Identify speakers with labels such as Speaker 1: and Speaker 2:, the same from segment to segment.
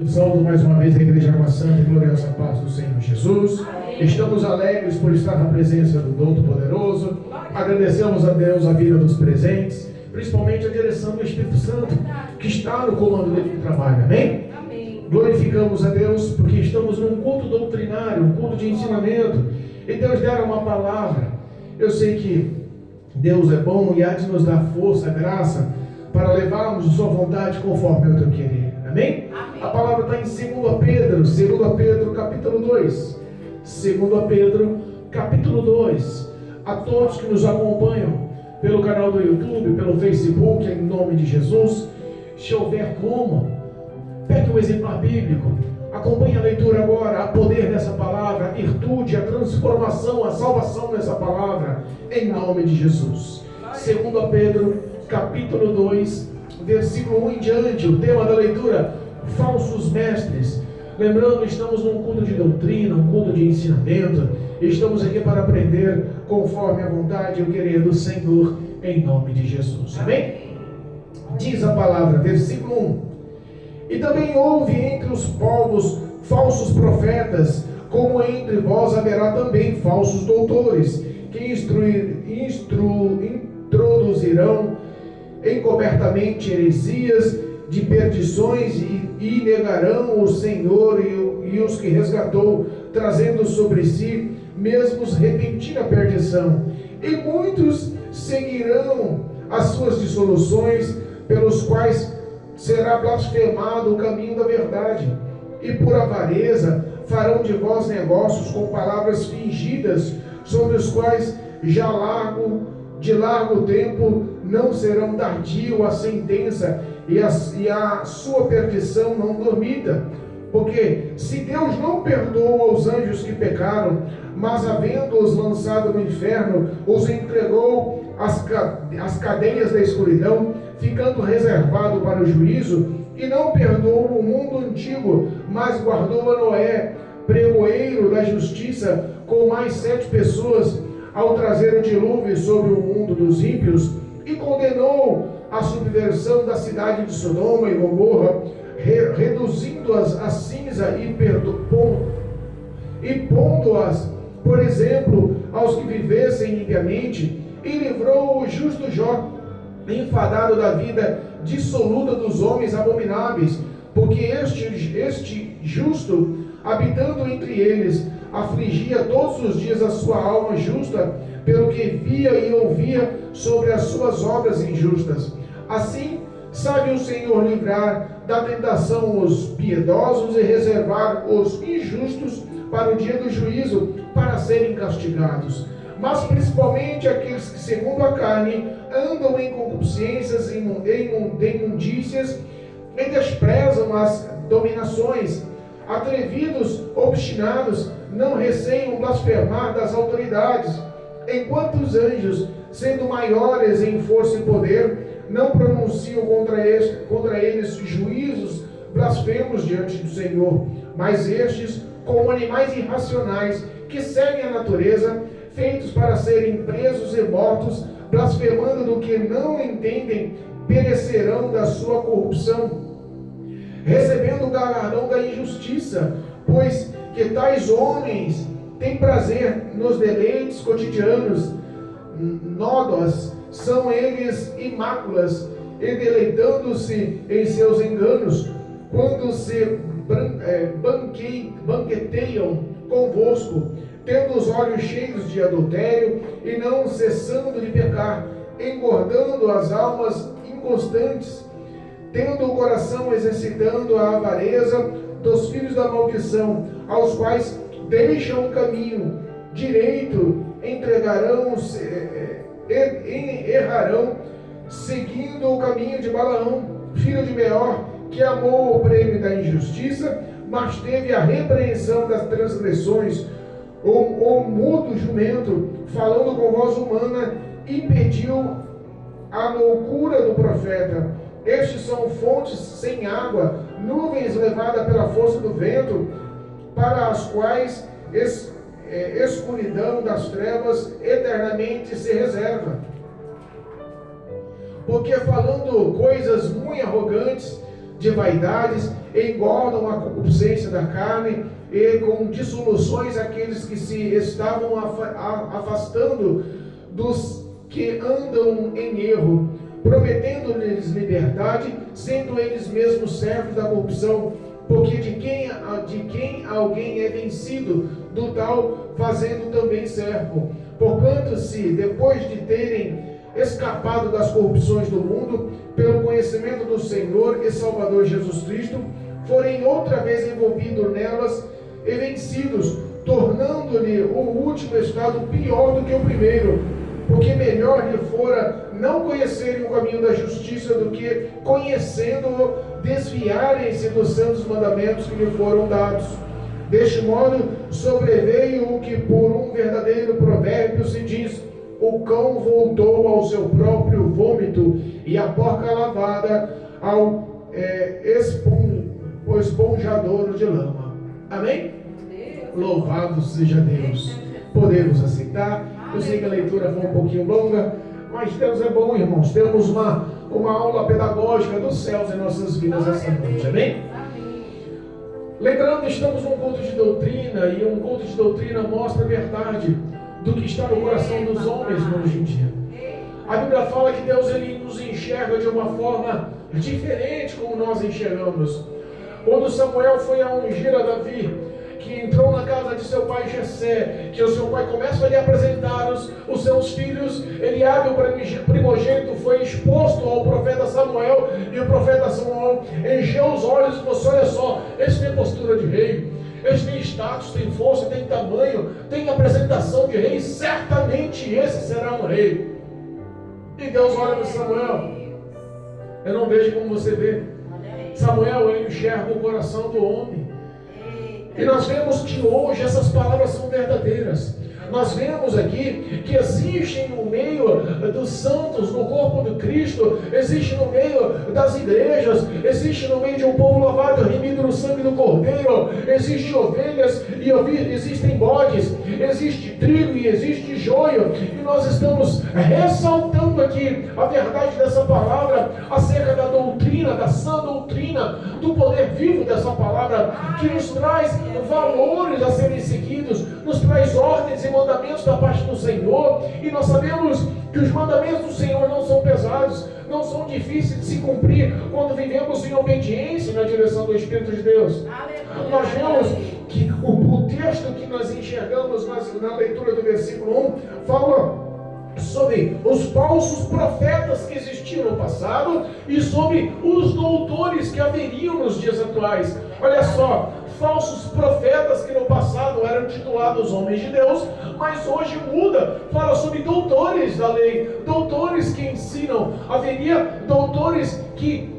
Speaker 1: Eu saúdo mais uma vez a Igreja com a santa e gloriosa paz do Senhor Jesus. Amém. Estamos alegres por estar na presença do Todo-Poderoso. Agradecemos a Deus a vida dos presentes, principalmente a direção do Espírito Santo, que está no comando do trabalho. Amém? Amém. Glorificamos a Deus porque estamos num culto doutrinário, um culto de ensinamento, e Deus dera uma palavra. Eu sei que Deus é bom e há de nos dar força, graça, para levarmos a sua vontade conforme o teu querer. Amém? Amém. A palavra está em 2 Pedro capítulo 2. 2 Pedro capítulo 2. A todos que nos acompanham pelo canal do YouTube, pelo Facebook, em nome de Jesus, se houver como, pegue um exemplar bíblico, acompanhe a leitura agora. Há poder nessa palavra, a virtude, a transformação, a salvação nessa palavra, em nome de Jesus. 2 Pedro capítulo 2, versículo 1 em diante, o tema da leitura: falsos mestres. Lembrando, estamos num culto de doutrina, um culto de ensinamento. Estamos aqui para aprender conforme a vontade e o querer do Senhor, em nome de Jesus. Amém? Diz a palavra, versículo 1: e também houve entre os povos falsos profetas, como entre vós haverá também falsos doutores, que introduzirão encobertamente heresias de perdições e negarão o Senhor e os que resgatou, trazendo sobre si mesmos repentina perdição. E muitos seguirão as suas dissoluções, pelos quais será blasfemado o caminho da verdade. E por avareza farão de vós negócios com palavras fingidas, sobre os quais de largo tempo não serão tardio a sentença, e a sua perdição não dormida. Porque se Deus não perdoa os anjos que pecaram, mas havendo-os lançado no inferno, os entregou às cadeias da escuridão, ficando reservado para o juízo, e não perdoou o mundo antigo, mas guardou a Noé, pregoeiro da justiça, com mais 7 pessoas, ao trazer o dilúvio sobre o mundo dos ímpios, e condenou a subversão da cidade de Sodoma e Gomorra, reduzindo-as a cinza e pondo-as, por exemplo, aos que vivessem impiamente, e livrou o justo Jó, enfadado da vida dissoluta dos homens abomináveis, porque este justo, habitando entre eles, afligia todos os dias a sua alma justa, pelo que via e ouvia sobre as suas obras injustas. Assim, sabe o Senhor livrar da tentação os piedosos e reservar os injustos para o dia do juízo, para serem castigados. Mas principalmente aqueles que, segundo a carne, andam em concupiscências e imundícias, e desprezam as dominações. Atrevidos, obstinados, não receiam blasfemar das autoridades, enquanto os anjos, sendo maiores em força e poder, não pronunciam contra eles juízos blasfemos diante do Senhor. Mas estes, como animais irracionais, que seguem a natureza, feitos para serem presos e mortos, blasfemando do que não entendem, perecerão da sua corrupção, recebendo o galardão da injustiça, pois que tais homens têm prazer nos deleites cotidianos. Nódoas são eles e máculas, e deleitando-se em seus enganos, quando se banqueteiam convosco, tendo os olhos cheios de adultério, e não cessando de pecar, engordando as almas inconstantes, tendo o coração exercitando a avareza dos filhos da maldição, aos quais deixam o caminho direito, errarão, seguindo o caminho de Balaão, filho de Beor, que amou o prêmio da injustiça, mas teve a repreensão das transgressões. O mudo jumento, falando com voz humana, impediu a loucura do profeta. Estes são fontes sem água, nuvens levadas pela força do vento, para as quais escuridão das trevas eternamente se reserva. Porque falando coisas muito arrogantes, de vaidades, engordam a concupiscência da carne, e com dissoluções aqueles que se estavam afastando dos que andam em erro, prometendo-lhes liberdade, sendo eles mesmos servos da corrupção, porque de quem alguém é vencido, do tal fazendo também servo. Porquanto se, depois de terem escapado das corrupções do mundo, pelo conhecimento do Senhor e Salvador Jesus Cristo, forem outra vez envolvidos nelas e vencidos, tornando-lhe o último estado pior do que o primeiro, porque melhor lhe fora não conhecerem o caminho da justiça do que, conhecendo-o, desviarem-se dos santos mandamentos que lhe foram dados. Deste modo sobreveio o que por um verdadeiro provérbio se diz: o cão voltou ao seu próprio vômito, e a porca lavada ao esponjadouro de lama. Amém? Louvado seja Deus. Podemos aceitar. Eu sei que a leitura foi um pouquinho longa, mas Deus é bom, irmãos. Temos uma aula pedagógica dos céus em nossas vidas essa noite. Amém? Lembrando, estamos num culto de doutrina, e um culto de doutrina mostra a verdade do que está no coração dos homens hoje em dia. A Bíblia fala que Deus ele nos enxerga de uma forma diferente como nós enxergamos. Quando Samuel foi a ungir a Davi, que entrou na casa de seu pai Jessé, que o seu pai começa a lhe apresentar os seus filhos, Eliabe, o primogênito, foi exposto ao profeta Samuel, e o profeta Samuel encheu os olhos e falou assim: olha só, esse tem postura de rei, esse tem status, tem força, tem tamanho, tem apresentação de rei, certamente esse será um rei. E Deus olha para Samuel: eu não vejo como você vê. Samuel, ele enxerga o coração do homem. E nós vemos que hoje essas palavras são verdadeiras. Nós vemos aqui que existe no meio dos santos, no corpo de Cristo, existe no meio das igrejas, existe no meio de um povo lavado e remido no sangue do Cordeiro, existem ovelhas e existem bodes, existe trigo e existe joio, e nós estamos ressaltando aqui a verdade dessa palavra acerca da doutrina, da sã doutrina, do poder vivo dessa palavra, que nos traz valores a serem seguidos, nos traz ordens e mandamentos da parte do Senhor, e nós sabemos que os mandamentos do Senhor não são pesados, não são difíceis de se cumprir quando vivemos em obediência na direção do Espírito de Deus. Aleluia. Nós vemos que o texto que nós enxergamos na leitura do versículo 1 fala sobre os falsos profetas que existiam no passado e sobre os doutores que haveriam nos dias atuais. Olha só, falsos profetas que no passado eram titulados homens de Deus, mas hoje muda, fala sobre doutores da lei, doutores que ensinam. Haveria doutores que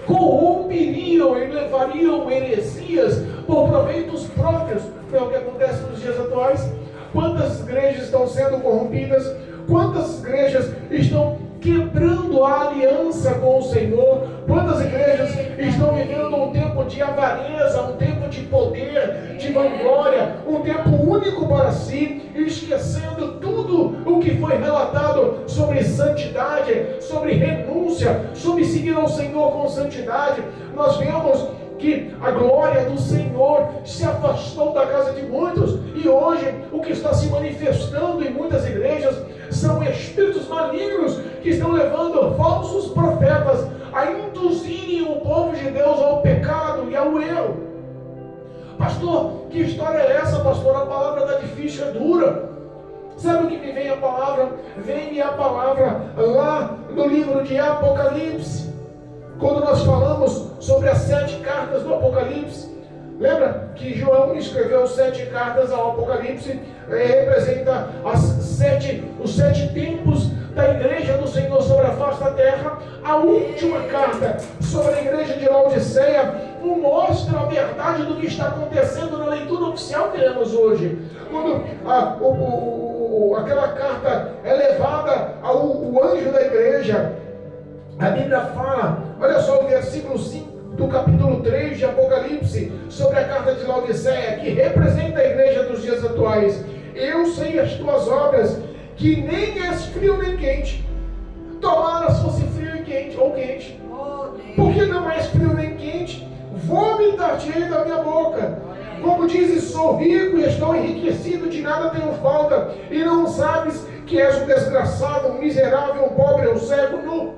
Speaker 1: corromperiam e levariam heresias por proveitos próprios. Não é o que acontece nos dias atuais? Quantas igrejas estão sendo corrompidas? Quantas igrejas estão quebrando a aliança com o Senhor? Quantas igrejas estão vivendo um tempo de avareza, um tempo de poder, de vanglória, um tempo único para si, esquecendo tudo o que foi relatado sobre santidade, sobre renúncia, sobre seguir ao Senhor com santidade? Nós vemos que a glória do Senhor se afastou da casa de muitos, e hoje o que está se manifestando em muitas igrejas são espíritos malignos que estão levando falsos profetas a induzirem o povo de Deus ao pecado e ao erro. Pastor, que história é essa, pastor? A palavra está difícil, é dura. Sabe o que me vem a palavra? Vem-me a palavra lá no livro de Apocalipse, quando nós falamos sobre as 7 cartas do Apocalipse. Lembra que João escreveu 7 cartas ao Apocalipse, representa os 7 tempos da igreja do Senhor sobre a face da terra. A última carta sobre a igreja de Laodiceia mostra a verdade do que está acontecendo na leitura oficial que lemos hoje. Quando aquela carta é levada ao anjo da igreja, a Bíblia fala, olha só o versículo 5 do capítulo 3 de Apocalipse, sobre a carta de Laodiceia, que representa a igreja dos dias atuais. Eu sei as tuas obras, que nem és frio nem quente. Tomara se fosse frio e quente, ou quente. Por que não és frio nem vomitar-te-ei da minha boca. Como dizes, sou rico e estou enriquecido, de nada tenho falta, e não sabes que és um desgraçado, um miserável, um pobre, um cego, nu.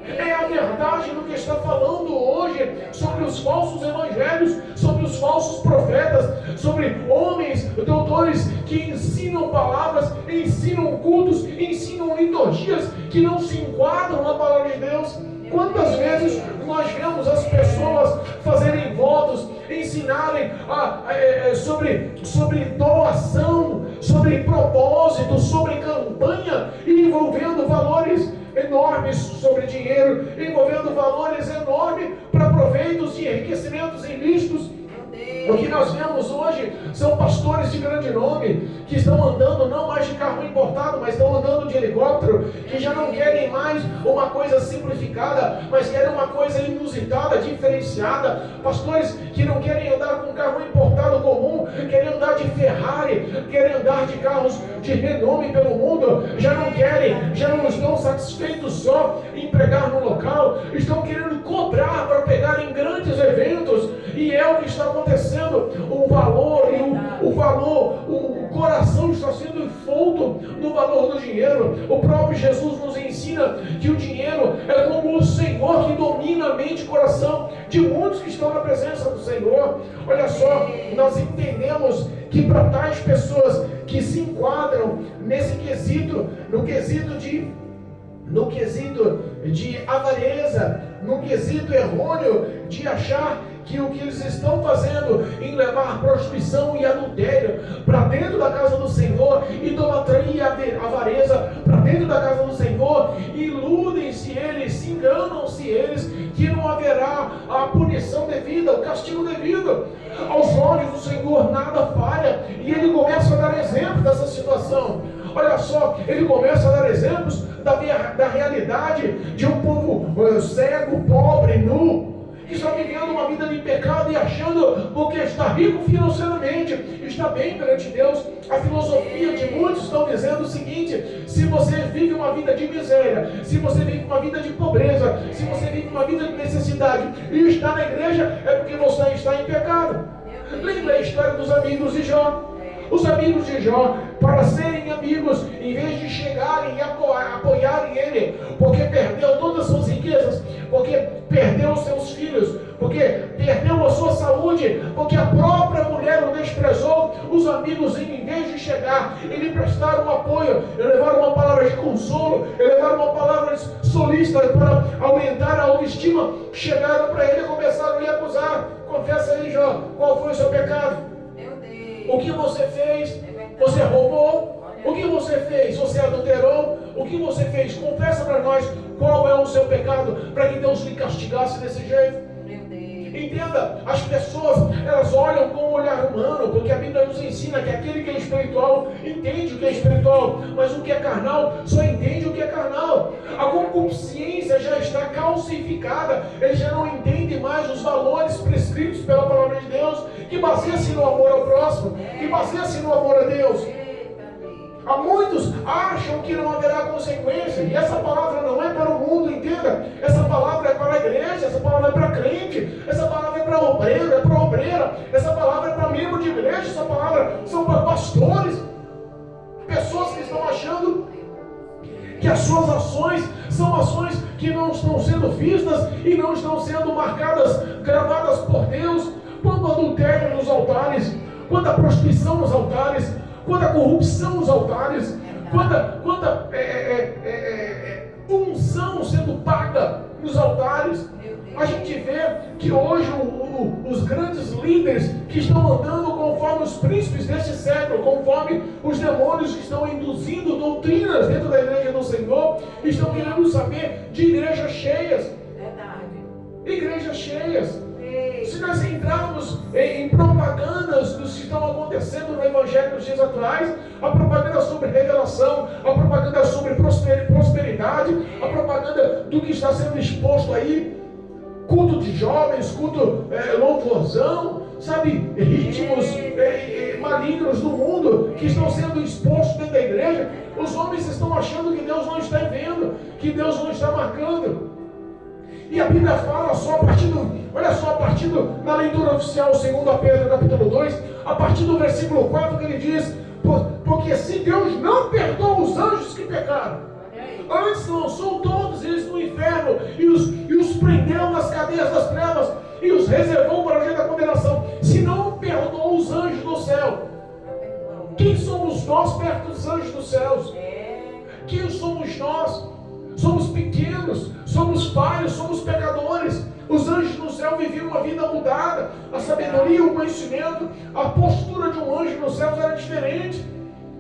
Speaker 1: É a verdade do que está falando hoje sobre os falsos evangelhos, sobre os falsos profetas, sobre homens, doutores que ensinam palavras, ensinam cultos, ensinam liturgias que não se enquadram na palavra de Deus. Quantas vezes nós vemos as pessoas fazerem votos, ensinarem sobre doação, sobre propósito, sobre campanha, envolvendo valores enormes sobre dinheiro, envolvendo valores enormes para proveitos e enriquecimentos ilícitos. O que nós vemos hoje são pastores de grande nome que estão andando não mais de carro importado, mas estão andando de helicóptero, que já não querem mais uma coisa simplificada, mas querem uma coisa inusitada, diferenciada. Pastores que não querem andar com carro importado comum, querem andar de Ferrari, querem andar de carros de renome pelo mundo, já não querem, já não estão satisfeitos só em pregar no local, estão querendo cobrar para pegar em grandes eventos, e é o que está acontecendo. O valor e o coração está sendo envolto no valor do dinheiro. O próprio Jesus nos ensina que o dinheiro é como o Senhor que domina a mente e coração de muitos que estão na presença do Senhor. Olha só, nós entendemos que para tais pessoas que se enquadram nesse quesito, no quesito de avareza, no quesito errôneo de achar que o que eles estão fazendo em levar prostituição e adultério para dentro da casa do Senhor, idolatria e avareza para dentro da casa do Senhor, iludem-se eles, se enganam-se eles, que não haverá a punição devida, o castigo devido. Aos olhos do Senhor nada falha, e ele começa a dar exemplo dessa situação. Olha só, ele começa a dar exemplos da realidade de um povo cego, pobre, nu, que está vivendo uma vida de pecado e achando, porque está rico financeiramente, está bem perante Deus. A filosofia de muitos estão dizendo o seguinte: se você vive uma vida de miséria, se você vive uma vida de pobreza, se você vive uma vida de necessidade e está na igreja, é porque você está em pecado. Lembra a história dos amigos de Jó? Os amigos de Jó, para serem amigos, em vez de chegarem e apoiarem ele, porque perdeu todas as suas riquezas, porque perdeu os seus filhos, porque perdeu a sua saúde, porque a própria mulher o desprezou, os amigos, em vez de chegar e lhe prestar um apoio, levar uma palavra de consolo, levar uma palavra solista para aumentar a autoestima, chegaram para ele e começaram a lhe acusar. Confessa aí, Jó, qual foi o seu pecado? O que você fez? Você roubou? O que você fez? Você adulterou? O que você fez? Confessa para nós qual é o seu pecado, para que Deus lhe castigasse desse jeito. Entenda, as pessoas, elas olham com um olhar humano, porque a Bíblia nos ensina que aquele que é espiritual entende o que é espiritual, mas o que é carnal só entende o que é carnal. A concupiscência já está calcificada, ele já não entende mais os valores prescritos pela palavra de Deus, que baseia-se no amor ao próximo, que baseia-se no amor a Deus. Há muitos acham que não haverá consequência, e essa palavra não é para o mundo, entenda. Essa palavra é para a igreja, essa palavra é para crente, essa palavra é para obreiro, é para obreira, essa palavra é para membro de igreja, essa palavra são para pastores, pessoas que estão achando que as suas ações são ações que não estão sendo vistas e não estão sendo marcadas, gravadas por Deus. Quando o adultério nos altares, quando a prostituição nos altares, quando a corrupção nos altares, quando a unção sendo paga nos altares, a gente vê que hoje os grandes líderes que estão andando conforme os príncipes deste século, conforme os demônios que estão induzindo doutrinas dentro da igreja do Senhor, estão querendo saber de igrejas cheias. Igrejas cheias. Se nós entrarmos em propagandas dos que estão acontecendo no Evangelho nos dias atuais, a propaganda sobre revelação, a propaganda sobre prosperidade, a propaganda do que está sendo exposto aí, culto de jovens, culto louvorzão, sabe, ritmos malignos do mundo que estão sendo expostos dentro da igreja, os homens estão achando que Deus não está vendo, que Deus não está marcando. E a Bíblia fala só a partir na leitura oficial, 2 Pedro capítulo 2, a partir do versículo 4, que ele diz: porque se Deus não perdoa os anjos que pecaram, antes lançou todos eles no inferno e os prendeu nas cadeias das trevas e os reservou para o dia da condenação. Se não perdoou os anjos do céu, quem somos nós perto dos anjos dos céus? Quem somos nós? Somos pequenos, somos falhos, somos pecadores. Os anjos no céu viviam uma vida mudada. A sabedoria, o conhecimento, a postura de um anjo nos céus era diferente.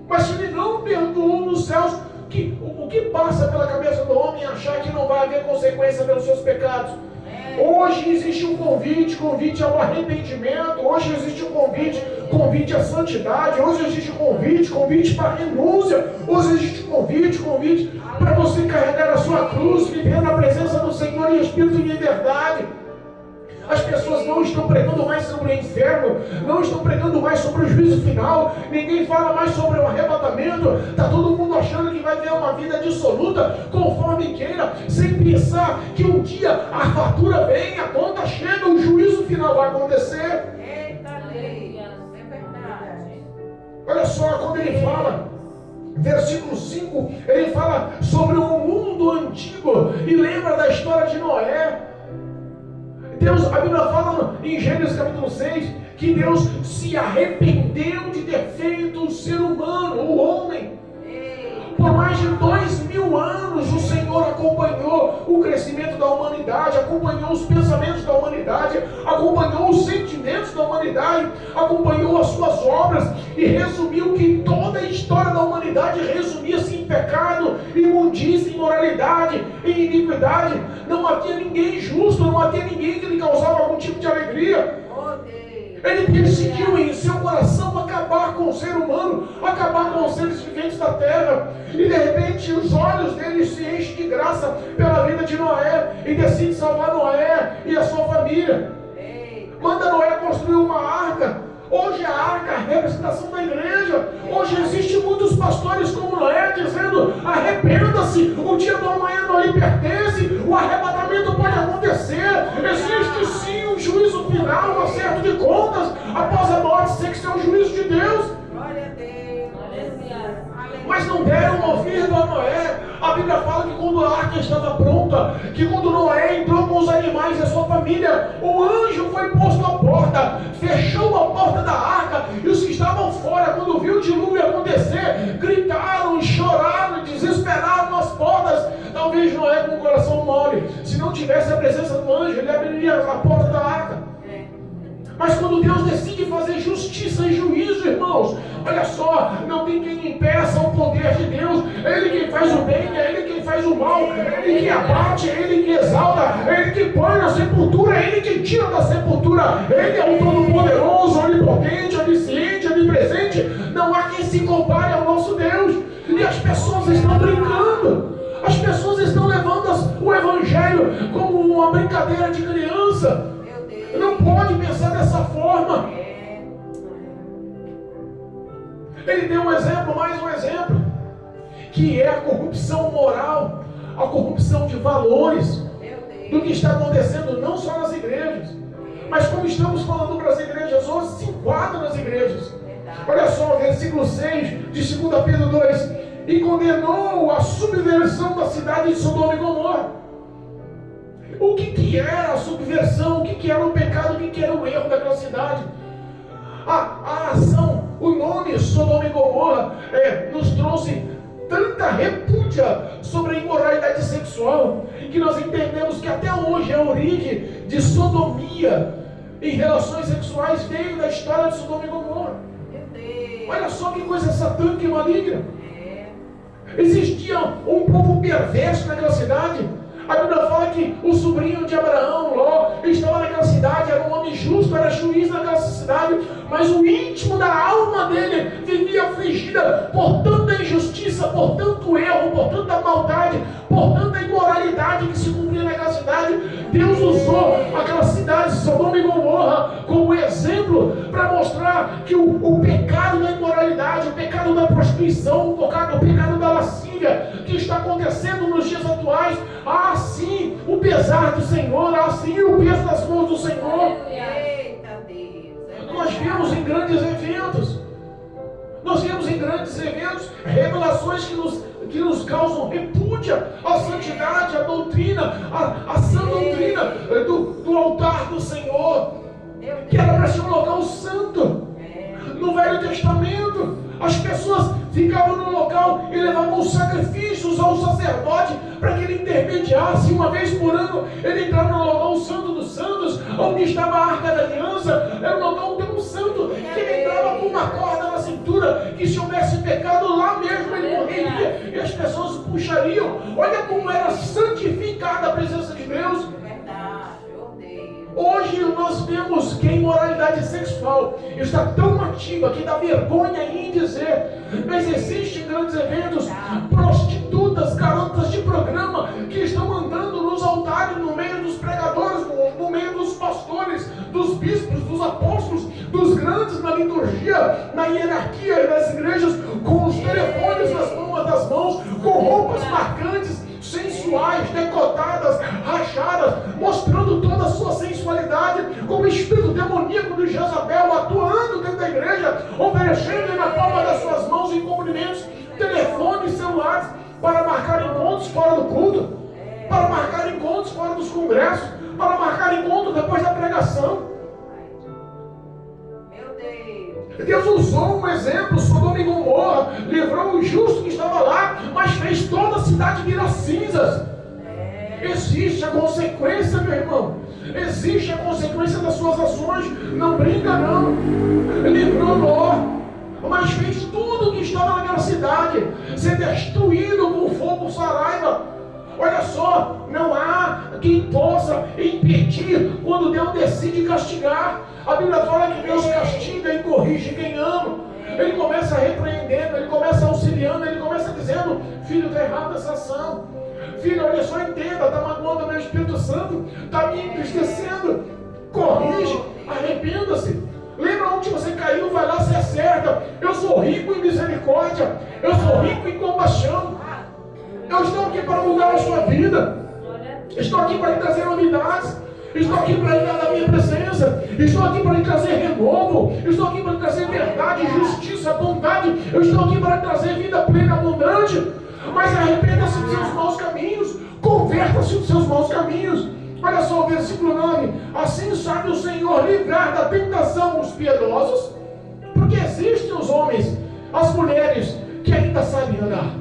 Speaker 1: Mas se ele não perdoou nos céus, o que passa pela cabeça do homem é achar que não vai haver consequência pelos seus pecados? Hoje existe um convite ao arrependimento. Hoje existe um convite à santidade. Hoje existe um convite para a renúncia. Hoje existe um convite para você carregar a sua cruz, viver na presença do Senhor em espírito de liberdade. As pessoas não estão pregando mais sobre o inferno, não estão pregando mais sobre o juízo final, ninguém fala mais sobre o arrebatamento. Está todo mundo achando que vai ter uma vida dissoluta, conforme queira, sem pensar que um dia a fatura vem, a conta chega, o juízo final vai acontecer.
Speaker 2: Eita Deus, é verdade.
Speaker 1: Olha só, quando ele fala, versículo 5, ele fala sobre um mundo antigo e lembra da história de Noé. A Bíblia fala em Gênesis capítulo 6 que Deus se arrependeu de ter feito o ser humano, o homem. Por mais de 2000 anos o Senhor acompanhou o crescimento da humanidade, acompanhou os pensamentos da humanidade, acompanhou os sentimentos da humanidade, acompanhou as suas obras e resumiu que toda a história da humanidade resumia-se em pecado, imundícia, imoralidade e iniquidade. Não havia ninguém justo, não havia ninguém que lhe causava algum tipo de alegria. Ele decidiu em seu coração acabar com o ser humano, acabar com os seres viventes da terra. E de repente os olhos dele se enchem de graça pela vida de Noé e decide salvar Noé e a sua família. Manda Noé construir uma arca. Hoje a arca é a representação da igreja. Hoje existem muitos pastores como Noé dizendo: arrependa-se, o dia do amanhã não lhe pertence, o arrebatamento pode acontecer, existe sim um juízo final, um acerto de contas após a morte, tem que ser o juízo de Deus.
Speaker 2: Glória a Deus.
Speaker 1: Mas não deram ouvido a Noé. A Bíblia fala que quando a arca estava pronta, que quando Noé entrou com os animais e a sua família, o anjo foi posto à porta, fechou a porta da arca, e os que estavam fora, quando viu o dilúvio acontecer, gritaram e choraram, desesperaram nas portas. Talvez Noé com o coração mole, se não tivesse a presença do anjo, ele abriria a porta da arca. Mas quando Deus decide fazer justiça e juízo, irmãos, olha só, não tem quem impeça o poder de Deus. É Ele quem faz o bem, é Ele quem faz o mal, é Ele que abate, é Ele que exalta, é Ele que põe na sepultura, é Ele que tira da sepultura. Ele é o Todo-Poderoso, onipotente, onisciente, onipresente. Não há quem se compare ao nosso Deus. E as pessoas estão brincando, as pessoas estão levando o Evangelho como uma brincadeira de criança. Não pode pensar dessa forma. Ele deu um exemplo, mais um exemplo, que é a corrupção moral, a corrupção de valores do que está acontecendo não só nas igrejas, mas como estamos falando para as igrejas hoje, se enquadra nas igrejas. Olha só, versículo 6 de 2 Pedro 2: e condenou a subversão da cidade de Sodoma e Gomorra. O que era a subversão? O que era o pecado? O que era o erro daquela cidade? A ação, o nome Sodoma e Gomorra nos trouxe tanta repúdia sobre a imoralidade sexual, que nós entendemos que até hoje a origem de sodomia em relações sexuais veio da história de Sodoma e Gomorra. Olha só que coisa satânica e maligna. Existia um povo perverso naquela cidade. A Bíblia fala que o sobrinho de Abraão, Ló, estava naquela cidade, era um homem justo, era juiz naquela cidade, mas o íntimo da alma dele vivia afligida por tanta injustiça, por tanto erro, por tanta maldade, por tanta imoralidade que se cumpria naquela cidade. Deus usou aquela cidade, Sodoma e Gomorra, como exemplo para mostrar que o pecado da imoralidade, o pecado da prostituição, o pecado da lascívia que está acontecendo nos dias atuais, sim, o pesar do Senhor, assim o peso das mãos do Senhor.
Speaker 2: Eita Deus.
Speaker 1: Nós vemos em grandes eventos. Nós vemos em grandes eventos revelações que nos causam repúdia à santidade, à doutrina, à sã doutrina do altar do Senhor, que era para ser um local santo. No Velho Testamento, as pessoas ficavam no local e levavam os sacrifícios ao sacerdote para que ele intermediasse. Uma vez por ano, ele entrava no local santo dos santos, onde estava a Arca da Aliança. Era um local tão santo que ele entrava com uma corda na cintura, que se houvesse pecado lá mesmo ele morreria e as pessoas o puxariam. Olha como era santificada a presença de Deus. Hoje nós vemos que a imoralidade sexual está tão ativa que dá vergonha em dizer, mas existem grandes eventos, prostitutas, garotas de programa que estão andando nos altares, no meio dos pregadores, no meio dos pastores, dos bispos, dos apóstolos, dos grandes na liturgia, na hierarquia das igrejas, com os telefones nas palmas das mãos, com roupas marcantes, sensuais, decotadas, rachadas, mostrando toda a sua sensualidade, com o espírito demoníaco de Jezabel atuando dentro da igreja, oferecendo na palma das suas mãos encombrimentos, telefones, celulares, para marcar encontros fora do culto, para marcar encontros fora dos congressos, para marcar encontros depois da pregação. Deus usou um exemplo, Sodoma e Gomorra, livrou o justo que estava lá, mas fez toda a cidade virar cinzas. Existe a consequência, meu irmão. Existe a consequência das suas ações. Não brinca não. Livrou Ló, mas fez tudo que estava naquela cidade ser destruído com fogo saraiva. Olha só, não há quem possa impedir quando Deus decide castigar. A Bíblia fala que Deus castiga e corrige quem ama. Ele começa repreendendo, ele começa auxiliando, ele começa dizendo: filho, está errada essa ação. Filho, olha só, entenda, está magoando o meu Espírito Santo, está me entristecendo. Corrige, arrependa-se. Lembra onde você caiu, vai lá, se acerta. Eu sou rico em misericórdia, eu sou rico em compaixão. Eu estou aqui para mudar a sua vida. Estou aqui para lhe trazer novidades. Estou aqui para lhe dar da minha presença. Estou aqui para lhe trazer renovo. Estou aqui para lhe trazer verdade, justiça, bondade. Eu estou aqui para lhe trazer vida plena, abundante. Mas arrependa-se dos seus maus caminhos. Converta-se dos seus maus caminhos. Olha só o versículo 9. Assim sabe o Senhor livrar da tentação os piedosos. Porque existem os homens, as mulheres que ainda sabem andar.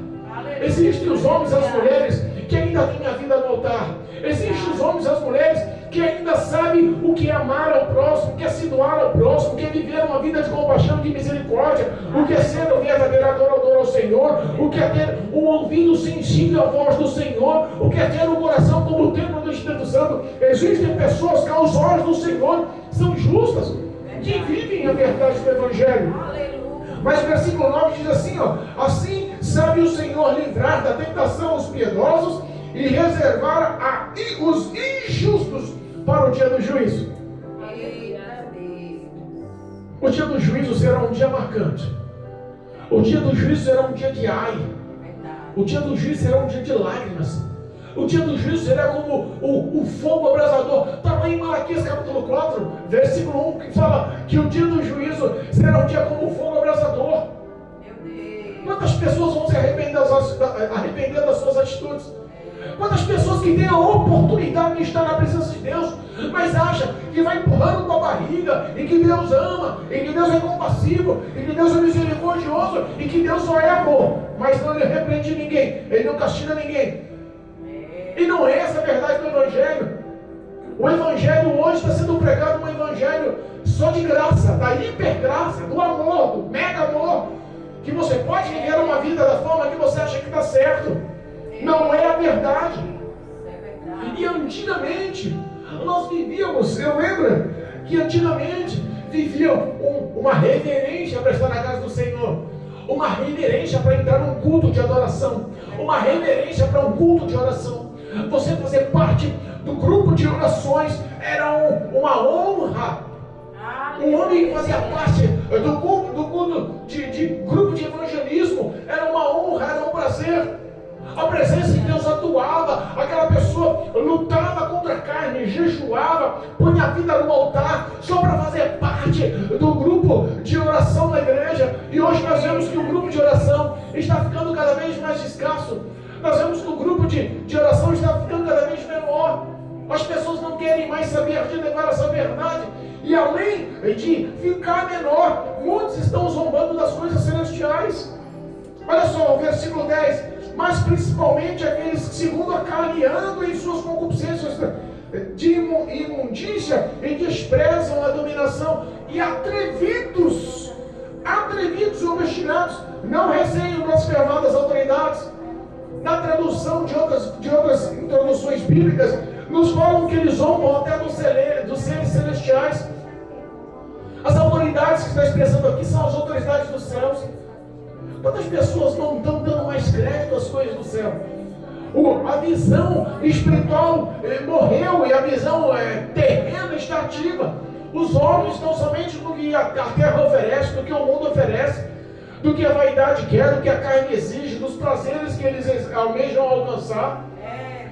Speaker 1: Existem os homens e as mulheres que ainda têm a vida no altar. Existem os homens e as mulheres que ainda sabem o que é amar ao próximo, o que é se doar ao próximo, o que é viver uma vida de compaixão e de misericórdia, o que é ser um verdadeiro adorador ao Senhor, o que é ter um ouvido sensível à voz do Senhor, o que é ter um coração como o templo do Espírito Santo. Existem pessoas que aos olhos do Senhor são justas, que vivem a verdade do Evangelho. Mas o versículo 9 diz assim, ó: assim sabe o Senhor livrar da tentação os piedosos e reservar os injustos para o dia do juízo. O dia do juízo será um dia marcante. O dia do juízo será um dia de ai. O dia do juízo será um dia de lágrimas. O dia do juízo será como o fogo abrasador. Está lá em Malaquias capítulo 4, versículo 1, que fala que o dia do juízo será um dia como o fogo abrasador. Quantas pessoas vão se arrepender das suas atitudes? Quantas pessoas que têm a oportunidade de estar na presença de Deus, mas acham que vai empurrando com a barriga, e que Deus ama, e que Deus é compassivo, e que Deus é misericordioso, e que Deus só é amor, mas não ele repreende ninguém, ele não castiga ninguém. E não é essa a verdade do Evangelho. O Evangelho hoje está sendo pregado um Evangelho só de graça, da hipergraça, do amor, do mega amor, que você pode viver uma vida da forma que você acha que está certo. Não é a verdade. E antigamente nós vivíamos, eu lembro que antigamente viviam uma reverência para estar na casa do Senhor, uma reverência para entrar num culto de adoração, uma reverência para um culto de oração. Você fazer parte do grupo de orações era uma honra. Um homem que fazia parte do culto de grupo de evangelismo era uma honra, era um prazer. A presença de Deus doava, aquela pessoa lutava contra a carne, jejuava, punha a vida no altar, só para fazer parte do grupo de oração da igreja. E hoje nós vemos que o grupo de oração está ficando cada vez mais escasso. Nós vemos que o grupo de oração está ficando cada vez menor. As pessoas não querem mais saber de levar essa verdade. E além de ficar menor, muitos estão zombando das coisas celestiais. Olha só o versículo 10. Mas principalmente aqueles que segundo a carne andam em suas concupiscências de imundícia e desprezam a dominação. E atrevidos e obstinados, não receiam blasfemar das autoridades. Na tradução de outras introduções bíblicas, nos falam que eles zombam até dos seres celestiais. As autoridades que está expressando aqui são as autoridades dos céus. Quantas pessoas não estão dando mais crédito às coisas do céu? A visão espiritual morreu e a visão terrena está ativa. Os olhos estão somente no que a terra oferece, do que o mundo oferece, do que a vaidade quer, do que a carne exige, dos prazeres que eles almejam alcançar.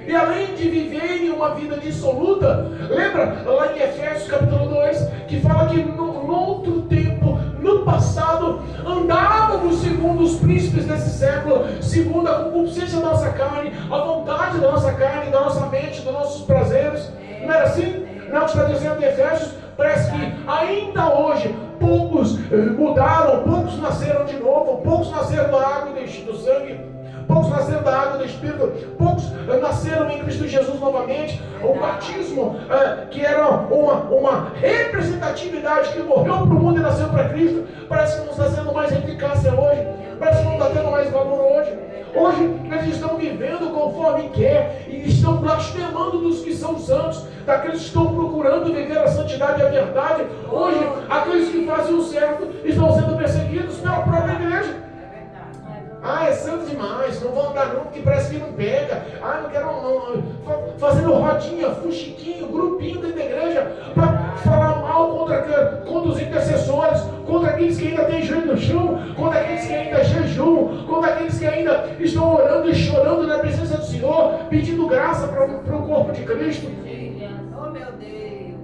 Speaker 1: E além de viverem uma vida dissoluta, lembra lá em Efésios capítulo 2, que fala que no outro tempo, no passado, andávamos segundo os príncipes desse século, segundo a concupiscência da nossa carne, a vontade da nossa carne, da nossa mente, dos nossos prazeres. Não era assim? Não está dizendo em Efésios? Parece que ainda hoje poucos mudaram, poucos nasceram de novo, poucos nasceram da água e do sangue, poucos nasceram da água e do Espírito, poucos nasceram em Cristo Jesus novamente. O batismo, que era uma representatividade que morreu para o mundo e nasceu para Cristo, parece que não está sendo mais eficácia hoje, parece que não está tendo mais valor hoje. Hoje eles estão vivendo conforme quer e estão blasfemando dos que são santos, daqueles que estão procurando viver a santidade e a verdade. Hoje, aqueles que fazem o certo estão sendo perseguidos pela própria igreja. É santo demais, não vou andar não, porque parece que não pega. Não quero não. Fazendo rodinha, fuxiquinho, grupinho dentro da igreja, para falar mal contra os intercessores, contra aqueles que ainda têm joelho no chão, contra aqueles que ainda jejuam, contra aqueles que ainda estão orando e chorando na presença do Senhor, pedindo graça para o corpo de Cristo.
Speaker 2: Oh meu Deus!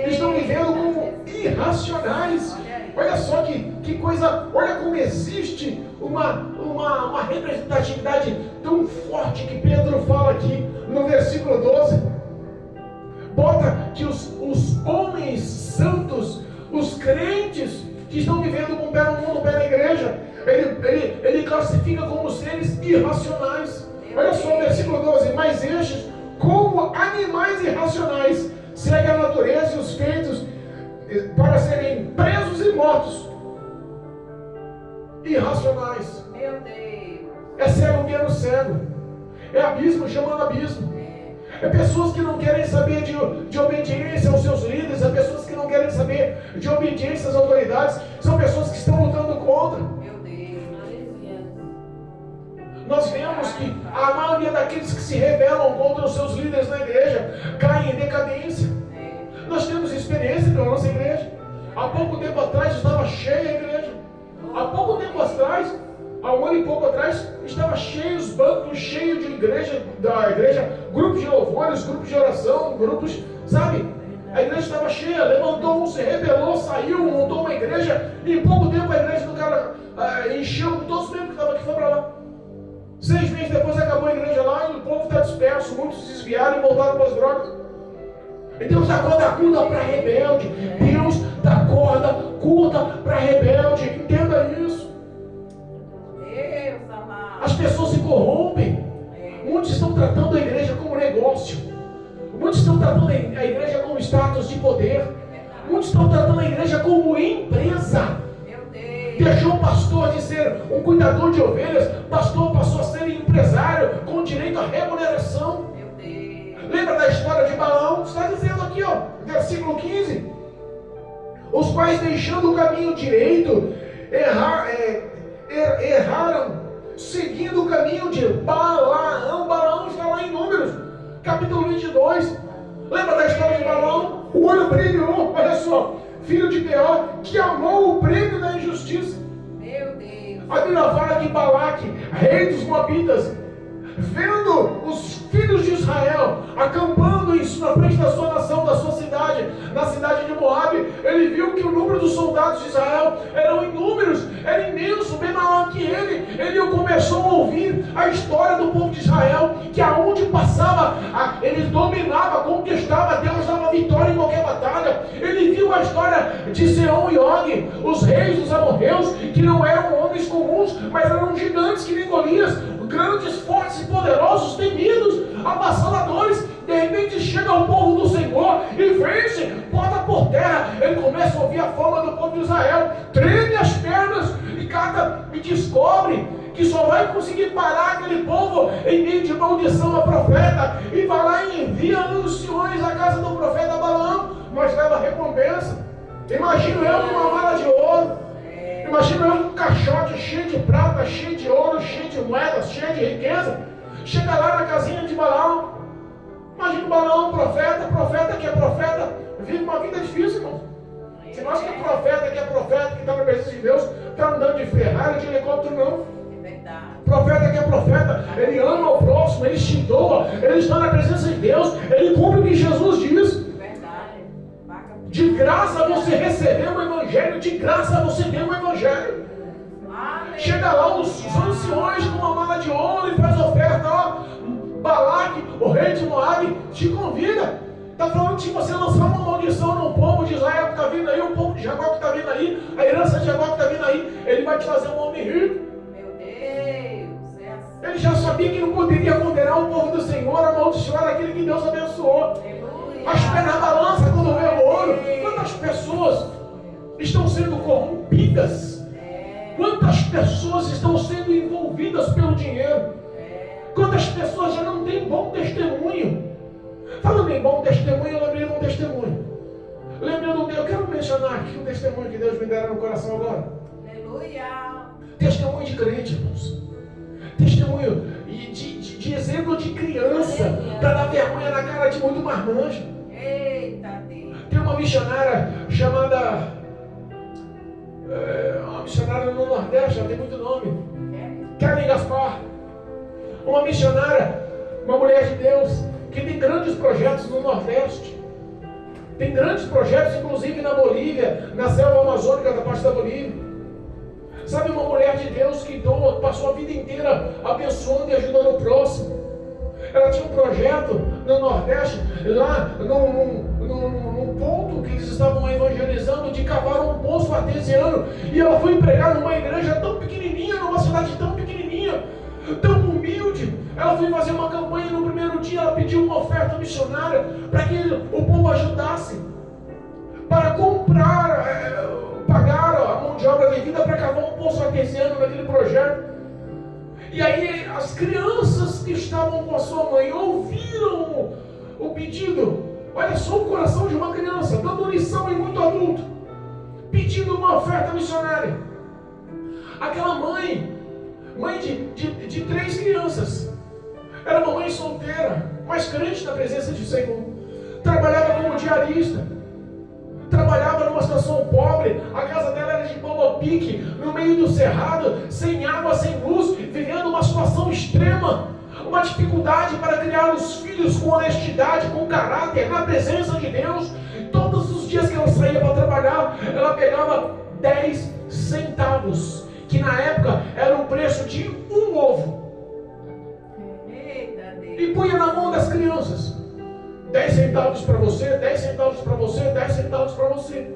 Speaker 1: Estão vivendo como irracionais. Olha só que coisa, olha como existe uma representatividade tão forte que Pedro fala aqui no versículo 12. Bota que os homens santos, os crentes que estão vivendo com o pé no mundo, o pé na igreja, ele classifica como seres irracionais. Olha só o versículo 12. Mas estes, como animais irracionais, seguem a natureza e os feitos para serem presos e mortos. Irracionais.
Speaker 2: Meu Deus!
Speaker 1: É cego guiando cego. É abismo chamando abismo. É pessoas que não querem saber de obediência aos seus líderes. É pessoas que não querem saber de obediência às autoridades. São pessoas que estão lutando contra.
Speaker 2: Meu Deus!
Speaker 1: Nós vemos que a maioria daqueles que se rebelam contra os seus líderes na igreja caem em decadência. Nós temos experiência pela nossa igreja. Há pouco tempo atrás estava cheia a igreja. Há pouco tempo atrás, há um ano e pouco atrás, estava cheio os bancos, cheio de igreja, grupos de louvores, grupos de oração, grupos, sabe? A igreja estava cheia, levantou um, se rebelou, saiu, montou uma igreja, e em pouco tempo a igreja do cara encheu com todos os membros que estavam aqui, foi para lá. 6 meses depois acabou a igreja lá e o povo está disperso, muitos se desviaram e voltaram para as drogas. E Deus dá corda curta para rebelde. Deus dá corda curta para rebelde. Entenda isso.
Speaker 2: Deus amado.
Speaker 1: As pessoas se corrompem. Muitos estão tratando a igreja como negócio. Muitos estão tratando a igreja como status de poder. Muitos estão tratando a igreja como empresa.
Speaker 2: Meu Deus!
Speaker 1: Deixou o pastor de ser um cuidador de ovelhas. Pastor passou a ser empresário com direito à remuneração. Lembra da história de Balaão? Está dizendo aqui, versículo 15. Os quais, deixando o caminho direito, erraram, seguindo o caminho de Balaão. Balaão está lá em Números, capítulo 22. Lembra da história de Balaão? O olho brilhou, olha só, filho de Beor, que amou o prêmio da injustiça.
Speaker 2: Meu Deus!
Speaker 1: A Bíblia fala que Balaque, rei dos Moabitas, vendo os filhos de Israel acampando na frente da sua nação, da sua cidade, na cidade de Moabe, ele viu que o número dos soldados de Israel eram inúmeros, era imenso, bem maior que ele. Ele começou a ouvir a história do povo de Israel, que aonde passava, ele dominava, conquistava, Deus dava vitória em qualquer batalha. Ele viu a história de Seom e Og, os reis dos amorreus, que não eram homens comuns, mas eram gigantes que nem Golias, grandes, fortes e poderosos, temidos, avassaladores. De repente chega o povo do Senhor e vence, bota por terra. Ele começa a ouvir a fama do povo de Israel, treme as pernas e descobre que só vai conseguir parar aquele povo em meio de maldição a profeta, e vai lá e envia anunciões à casa do profeta Balaão, mas leva recompensa. Imagino eu com uma mala de ouro, imagino eu com um caixote cheio de prata, cheio de ouro, cheio de moedas, cheio de riqueza. Chega lá na casinha de Balaão. Imagina o Balaão, profeta que é profeta, vive uma vida difícil, irmão. Você não acha que é profeta, que está na presença de Deus, está andando de Ferrari, de helicóptero, não.
Speaker 2: É verdade.
Speaker 1: Profeta que é profeta, ele ama o próximo, ele se doa, ele está na presença de Deus, ele cumpre o que Jesus diz.
Speaker 2: Verdade.
Speaker 1: De graça você recebeu o Evangelho, de graça você deu o Evangelho. Chega lá os anciões com uma mala de ouro e faz oferta, ó. Balaque, o rei de Moabe, te convida. Está falando que se você lançar uma maldição no povo de Israel que está vindo aí, o povo de Jacó que está vindo aí, a herança de Jacó que está vindo aí, ele vai te fazer um homem rico.
Speaker 2: Meu Deus, é assim.
Speaker 1: Ele já sabia que não poderia condenar o povo do Senhor, amaldiçoar aquele que Deus abençoou.
Speaker 2: Aleluia.
Speaker 1: Mas pé na balança quando vê o ouro. Quantas pessoas estão sendo corrompidas? Quantas pessoas estão sendo envolvidas pelo dinheiro? Quantas pessoas já não têm bom testemunho? Falando em bom testemunho, eu lembrei de um testemunho. Eu quero mencionar aqui um testemunho que Deus me dera no coração agora.
Speaker 2: Aleluia.
Speaker 1: Testemunho de crente, irmãos. Testemunho de exemplo de criança, para dar vergonha na cara de muito marmanjo.
Speaker 2: Eita Deus.
Speaker 1: Tem uma missionária chamada... uma missionária no Nordeste, ela tem muito nome. Karen Gaspar. Uma missionária, uma mulher de Deus, que tem grandes projetos no Nordeste. Tem grandes projetos, inclusive na Bolívia, na selva amazônica da parte da Bolívia. Sabe, uma mulher de Deus que passou a vida inteira abençoando e ajudando o próximo. Ela tinha um projeto no Nordeste, lá num ponto que eles estavam evangelizando, de cavar um poço artesiano. E ela foi pregar numa igreja tão pequenininha, numa cidade tão pequenininha, tão humilde. Ela foi fazer uma campanha no primeiro dia, ela pediu uma oferta missionária para que o povo ajudasse para pagar a mão de obra devida para cavar um poço artesiano naquele projeto. E aí as crianças que estavam com a sua mãe ouviram o pedido. Olha só o coração de uma criança, dando lição em muito adulto, pedindo uma oferta missionária. Aquela mãe de 3 crianças, era uma mãe solteira, mas crente na presença do Senhor. Trabalhava como diarista, trabalhava numa situação pobre. A casa dela era de pau a pique, no meio do cerrado, sem água, sem luz, vivendo uma situação extrema, uma dificuldade para criar os filhos com honestidade, com caráter, na presença de Deus. Todos os dias que ela saía para trabalhar, ela pegava 10 centavos, que na época era o preço de um ovo, e punha na mão das crianças. 10 centavos para você, 10 centavos para você, 10 centavos para você.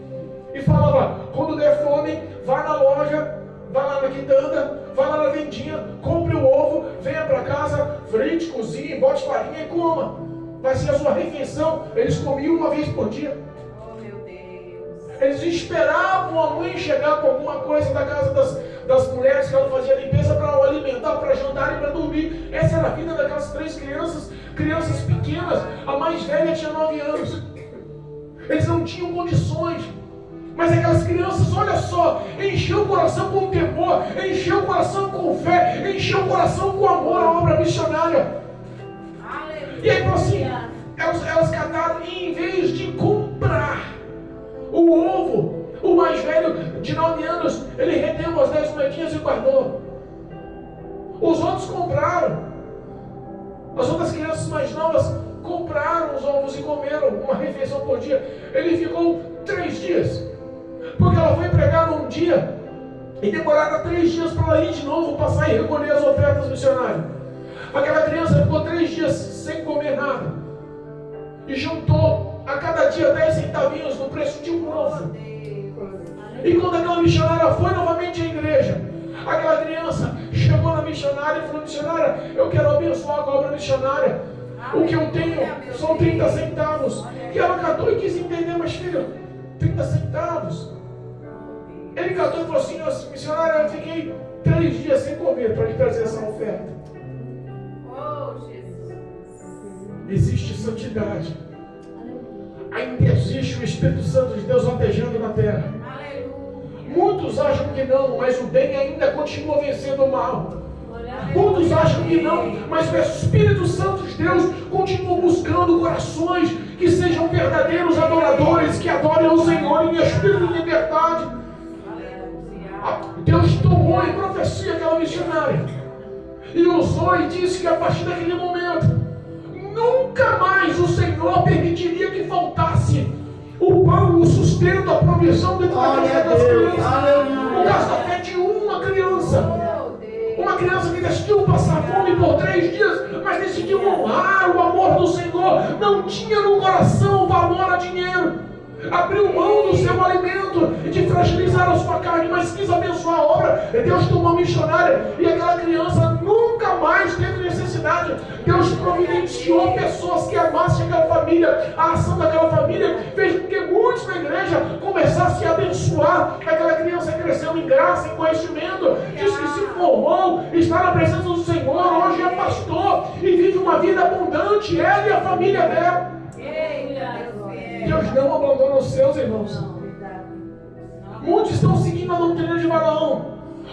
Speaker 1: E falava, quando der fome, vá na loja, vá lá na quitanda, vá lá na vendinha, compre o ovo, venha para casa, frite, cozinhe, bote farinha e coma. Vai ser a sua refeição. Eles comiam uma vez por dia.
Speaker 2: Oh, meu Deus.
Speaker 1: Eles esperavam a mãe chegar com alguma coisa da casa das mulheres que ela fazia limpeza para alimentar, para jantar e para dormir. Essa era a vida daquelas 3 crianças pequenas. A mais velha tinha 9 anos. Eles não tinham condições. Mas aquelas crianças, olha só, encheu o coração com temor, encheu o coração com fé, encheu o coração com amor à obra missionária.
Speaker 2: Aleluia.
Speaker 1: E aí, assim, elas cataram, e em vez de comprar o ovo, o mais velho de 9 anos, ele reteve as 10 moedinhas e guardou. Os outros compraram. As outras crianças mais novas compraram os ovos e comeram uma refeição por dia. Ele ficou 3 dias, porque ela foi pregar num dia e demoraram 3 dias para ela ir de novo passar e recolher as ofertas missionárias. Aquela criança ficou 3 dias sem comer nada e juntou a cada dia 10 centavinhos no preço de um ovo. E quando aquela missionária foi novamente à igreja, aquela criança chegou na missionária e falou: missionária, eu quero abençoar a obra missionária. O que eu tenho são 30 centavos. E ela catou e quis entender: mas filho, 30 centavos? Ele catou e falou assim: missionária, eu fiquei 3 dias sem comer para lhe trazer essa oferta.
Speaker 2: Oh, Jesus.
Speaker 1: Existe santidade. Ainda existe o Espírito Santo de Deus latejando na terra. Muitos acham que não, mas o bem ainda continua vencendo o mal. Muitos acham que não, mas o Espírito Santo de Deus continua buscando corações que sejam verdadeiros adoradores, que adorem ao Senhor em espírito de liberdade. Deus tomou em profecia aquela missionária e usou e disse que a partir daquele momento nunca mais o Senhor permitiria que faltasse o pão, o sustento, a provisão dentro da casa das crianças. O café de uma criança que decidiu passar fome por 3 dias, mas decidiu honrar o amor do Senhor. Não tinha no coração valor a dinheiro. Abriu mão do seu alimento e de fragilizar a sua carne, mas quis abençoar a obra. Deus tomou a missionária e aquela criança nunca mais teve necessidade. Deus providenciou pessoas que amassem aquela família. A ação daquela família fez com que muitos na igreja começassem a abençoar. Aquela criança cresceu em graça, em conhecimento, diz que se formou, está na presença do Senhor, hoje é pastor e vive uma vida abundante, ela e a família dela. Deus não abandona os seus, irmãos. Muitos estão seguindo a doutrina de Balaão,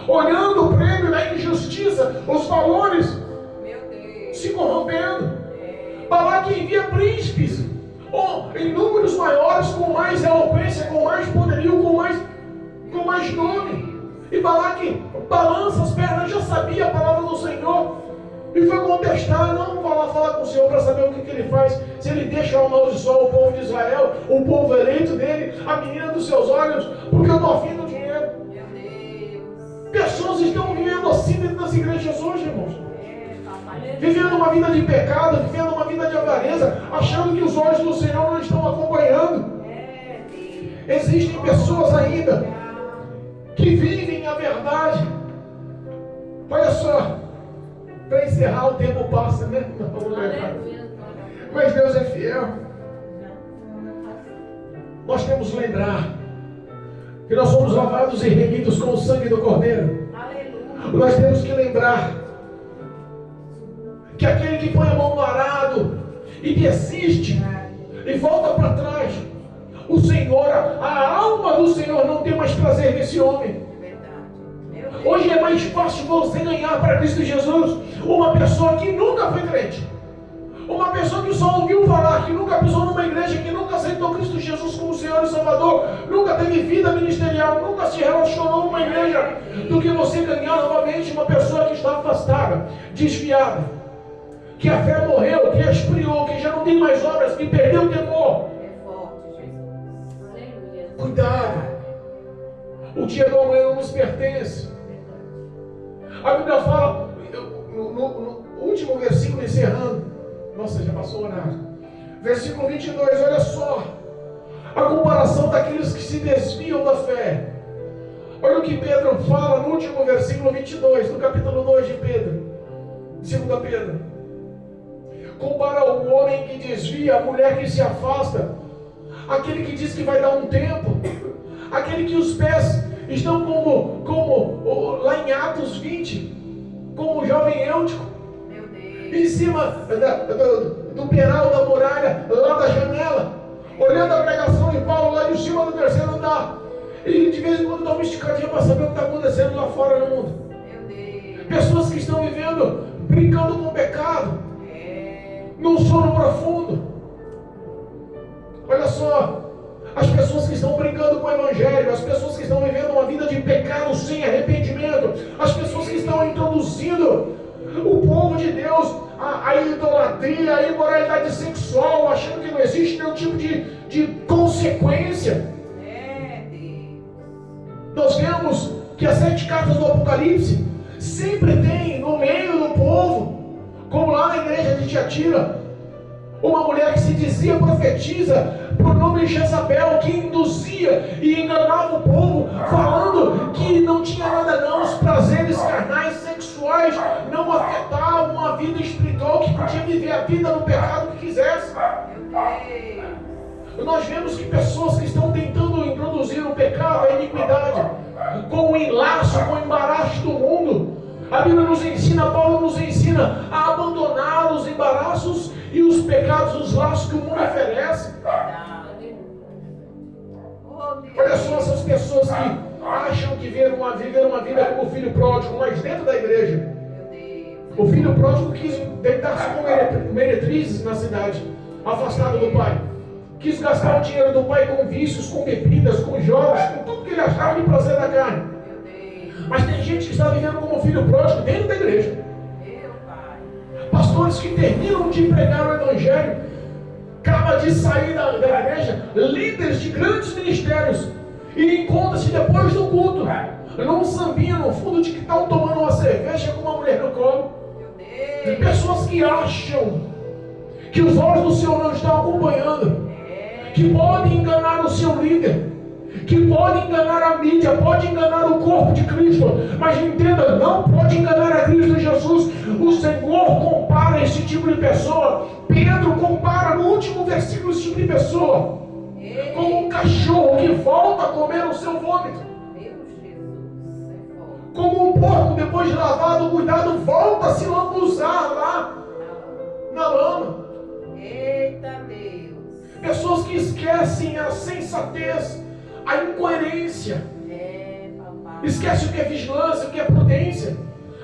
Speaker 1: olhando o prêmio da injustiça, os valores se corrompendo. Balaque envia príncipes em números maiores, com mais eloquência, com mais poderio, com mais nome. E Balaque balança as pernas, já sabia a palavra do Senhor e foi contestar. Não vou lá falar com o Senhor para saber o que ele faz. Se ele deixa amaldiçoar o povo de Israel, o povo eleito dele, a menina dos seus olhos, porque eu estou afim do dinheiro. Pessoas estão vivendo assim dentro das igrejas hoje, irmãos. Vivendo uma vida de pecado, vivendo uma vida de avareza, achando que os olhos do Senhor não estão acompanhando. Existem pessoas ainda que vivem a verdade. Olha só, para encerrar, o tempo passa, né? Mas Deus é fiel. Nós temos que lembrar que nós somos lavados e remidos com o sangue do Cordeiro. Nós temos que lembrar que aquele que põe a mão no arado e desiste e volta para trás, o Senhor, a alma do Senhor não tem mais prazer nesse homem. Hoje é mais fácil você ganhar para Cristo Jesus uma pessoa que nunca foi crente, uma pessoa que só ouviu falar, que nunca pisou numa igreja, que nunca aceitou Cristo Jesus como Senhor e Salvador, nunca teve vida ministerial, nunca se relacionou numa igreja, do que você ganhar novamente uma pessoa que está afastada, desviada, que a fé morreu, que esfriou, que já não tem mais obras, que perdeu o temor. Cuidado, o dia do amanhã não nos pertence. A Bíblia fala, no último versículo, encerrando, nossa, já passou o horário, versículo 22, olha só a comparação daqueles que se desviam da fé. Olha o que Pedro fala no último versículo 22, no capítulo 2 de Pedro, 2 Pedro. Compara o homem que desvia, a mulher que se afasta, aquele que diz que vai dar um tempo, aquele que os pés estão como lá em Atos 20, como o jovem Eutico, em cima do peral da muralha, lá da janela, olhando a pregação de Paulo lá de cima do 3º andar, e de vez em quando dá uma esticadinha para saber o que está acontecendo lá fora no mundo. Pessoas que estão vivendo, brincando com o pecado, num sono profundo. Olha só, as pessoas que estão brincando com o Evangelho, as pessoas que estão vivendo uma vida de pecado sem arrependimento, as pessoas que estão introduzindo o povo de Deus a a idolatria, a imoralidade sexual, achando que não existe nenhum tipo de consequência. Nós vemos que as 7 cartas do Apocalipse sempre tem no meio do povo, como lá na igreja de Tiatira, uma mulher que se dizia profetisa por nome de Jezabel, que induzia e enganava o povo, falando que não tinha nada não, os prazeres carnais, sexuais, não afetavam a vida espiritual, que podia viver a vida no pecado que quisesse. Nós vemos que pessoas que estão tentando introduzir o pecado, a iniquidade, com o enlaço, com o embaraço do mundo, a Bíblia nos ensina, Paulo nos ensina a abandonar os embaraços e os pecados, os laços que o mundo oferece. Olha só essas pessoas que acham que viveram uma vida como o filho pródigo, mas dentro da igreja. O filho pródigo quis deitar-se com meretrizes na cidade, afastado do pai. Quis gastar o dinheiro do pai com vícios, com bebidas, com jogos, com tudo que ele achava de prazer da carne. Mas tem gente que está vivendo como filho pródigo dentro da igreja. Pastores que terminam de pregar o evangelho, acaba de sair da igreja, líderes de grandes ministérios, e encontra-se depois do culto, num sambinha no fundo de que estão tomando uma cerveja com uma mulher no colo. Tem pessoas que acham que os olhos do Senhor não estão acompanhando, que podem enganar o seu líder, que podem enganar a mídia, pode enganar o corpo de Cristo, mas entenda, não pode enganar a Cristo Jesus. O Senhor compara esse tipo de pessoa, Pedro compara no último versículo esse tipo de pessoa como um cachorro que volta a comer o seu vômito, como um porco depois de lavado, cuidado, volta a se lambuzar lá na lama.
Speaker 2: Eita Deus!
Speaker 1: Pessoas que esquecem a sensatez, a incoerência, esquece o que é vigilância, o que é prudência.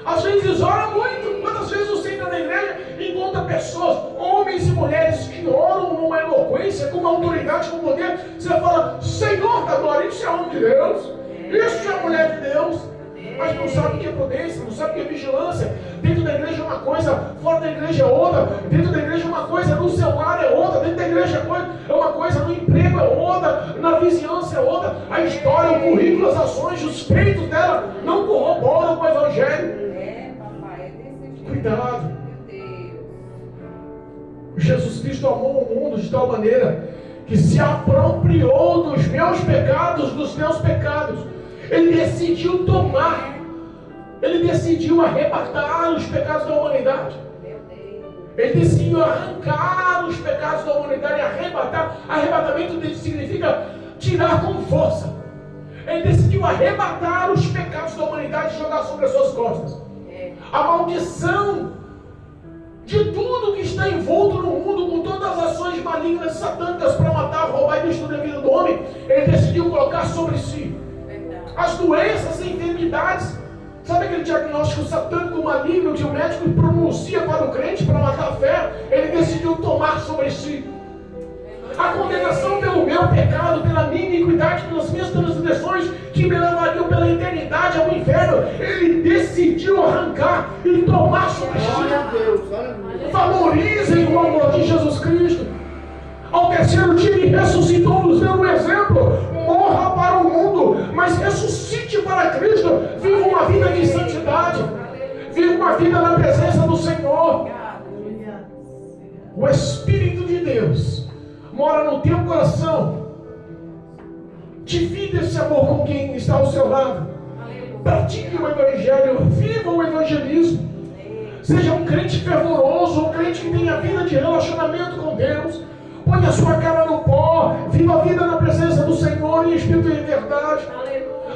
Speaker 1: Às vezes ora muito. Quantas vezes você entra na igreja e encontra pessoas, homens e mulheres, que oram numa eloquência, com uma autoridade, com poder. Você fala, Senhor da glória, isso é homem de Deus, isso é mulher de Deus. Mas não sabe o que é prudência, não sabe o que é vigilância. Dentro da igreja é uma coisa, fora da igreja é outra. Dentro da igreja é uma coisa, no seu lar é outra. Dentro da igreja é uma coisa, no emprego é outra, na vizinhança é outra. A história, o currículo, as ações, os feitos dela não corroboram com o evangelho. Cuidado. Jesus Cristo amou o mundo de tal maneira que se apropriou dos meus pecados, dos teus pecados. Ele decidiu tomar, ele decidiu arrebatar os pecados da humanidade. Ele decidiu arrancar os pecados da humanidade, arrebatar. Arrebatamento significa tirar com força. Ele decidiu arrebatar os pecados da humanidade e jogar sobre as suas costas. A maldição de tudo que está envolto no mundo, com todas as ações malignas e satânicas para matar, roubar e destruir a vida do homem, ele decidiu colocar sobre si. As doenças e enfermidades, sabe aquele diagnóstico satânico maligno que o médico pronuncia para o crente para matar a fé? Ele decidiu tomar sobre si. A condenação pelo meu pecado, pela minha iniquidade, pelas minhas transgressões, que me levariam pela eternidade ao inferno, ele decidiu arrancar e tomar sobre si. Valorizem o amor de Jesus Cristo. Ao terceiro dia ele ressuscitou, nos dando um exemplo. Morra para o mundo, mas ressuscite para Cristo. Viva uma vida de santidade. Viva uma vida na presença do Senhor. O Espírito de Deus mora no teu coração. Divida esse amor com quem está ao seu lado. Pratique o Evangelho. Viva o evangelismo. Seja um crente fervoroso, um crente que tenha vida de relacionamento com Deus. Põe a sua cara no pó. Viva a vida na presença do Senhor em espírito e em verdade.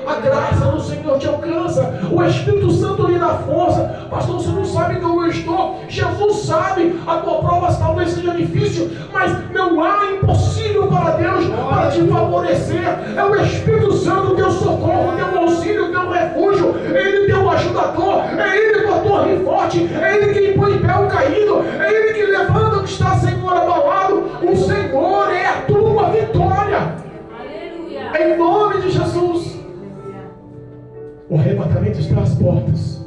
Speaker 1: A graça do Senhor te alcança. O Espírito Santo lhe dá força. Pastor, você não sabe como eu estou. Jesus sabe. A tua prova talvez seja difícil, mas não há impossível para Deus para te favorecer. É o Espírito Santo, teu socorro, teu auxílio, teu refúgio. É Ele teu ajudador. É Ele tua torre forte. É Ele que põe em pé o caído. É Ele que levanta o que está, Senhor, abalado. O Senhor é a tua vitória. Aleluia. Em nome de Jesus. O arrebatamento está às portas.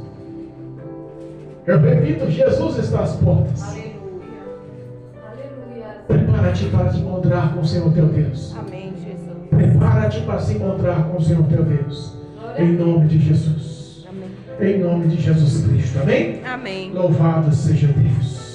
Speaker 1: Eu repito, Jesus está às portas.
Speaker 2: Aleluia. Aleluia.
Speaker 1: Prepara-te para te encontrar com o Senhor teu Deus.
Speaker 2: Amém, Jesus.
Speaker 1: Prepara-te para se encontrar com o Senhor teu Deus. Em nome de Jesus.
Speaker 2: Amém.
Speaker 1: Em nome de Jesus Cristo. Amém?
Speaker 2: Amém.
Speaker 1: Louvado seja Deus.